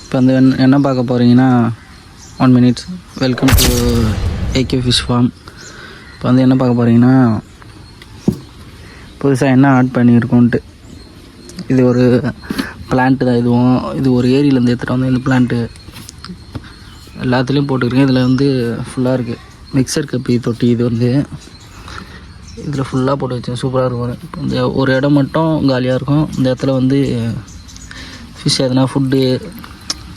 இப்போ வந்து என்ன பார்க்க போகிறீங்கன்னா 1 minute. Welcome to AK fish form. இப்போ வந்து என்ன பார்க்க போகிறீங்கன்னா புதுசாக என்ன ஆட் பண்ணியிருக்கோன்ட்டு. இது ஒரு பிளான்ட்டு தான். இது ஒரு ஏரியிலேருந்து எடுத்துகிட்டு வந்து இந்த பிளான்ட்டு எல்லாத்துலேயும் போட்டுருக்கேன். இதில் வந்து ஃபுல்லாக இருக்குது மிக்சர் கப்பி தொட்டி. இது வந்து இதில் ஃபுல்லாக போட்டு வச்சேன். சூப்பராக இருக்கும். இப்போ இந்த ஒரு இடம் மட்டும் காலியாக இருக்கும். இந்த இடத்துல வந்து ஃபிஷ் எதனா ஃபுட்டு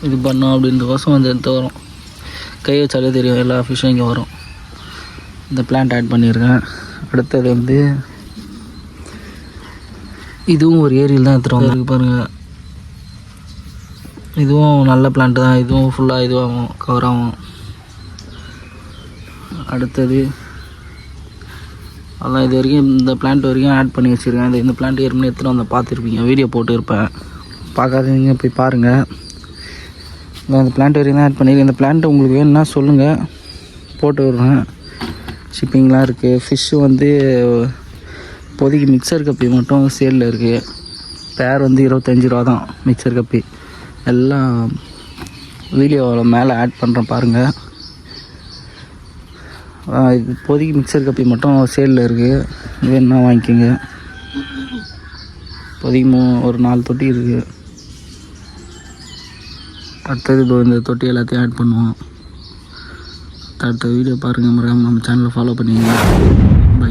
இது பண்ணோம் அப்படின்றதுக்கோசம் அந்த இடத்துல வரும். கை வச்சாலே தெரியும் எல்லா ஃபிஷ்ஷும் இங்கே வரும். இந்த பிளான்ட் ஆட் பண்ணியிருக்கேன். அடுத்தது வந்து இதுவும் ஒரு ஏரியில் தான் எடுத்துகிட்டு வந்துருக்கு பாருங்கள். இதுவும் நல்ல பிளான்ட்டு தான். இதுவும் ஃபுல்லாக இதுவாகும், கவர் ஆகும். அடுத்தது அதான் இது வரைக்கும் இந்த பிளான்ட் வரைக்கும் ஆட் பண்ணி வச்சுருக்கேன். இந்த பிளான்ட் ஏற்கனவே எடுத்துகிட்டு வந்து பார்த்துருப்பீங்க, வீடியோ போட்டுருப்பேன். பார்க்காதீங்க போய் பாருங்கள். இந்த பிளான்ட் வரைக்கும் தான் ஆட் பண்ணியிருக்கேன். இந்த பிளான்ட் உங்களுக்கு வேணும்னா சொல்லுங்கள், போட்டு விடுறேன். ஷிப்பிங்லாம் இருக்குது. ஃபிஷ்ஷு வந்து இப்போதைக்கு மிக்சர் கப்பி மட்டும் சேலில் இருக்குது. பேர் வந்து 25 ரூபா தான் மிக்சர் கப்பி. எல்லாம் வீடியோவில் மேலே ஆட் பண்ணுறேன் பாருங்கள். இப்போதைக்கு மிக்சர் கப்பி மட்டும் சேலில் இருக்குது. வேணுன்னா வாங்கிக்கோங்க. இப்போதைக்கு ஒரு 4 தொட்டி இருக்குது. அடுத்தது இந்த தொட்டி எல்லாத்தையும் ஆட் பண்ணுவோம். அடுத்த வீடியோ பாருங்கள். மறக்காம நம்ம சேனலை ஃபாலோ பண்ணிக்கோங்க. பை.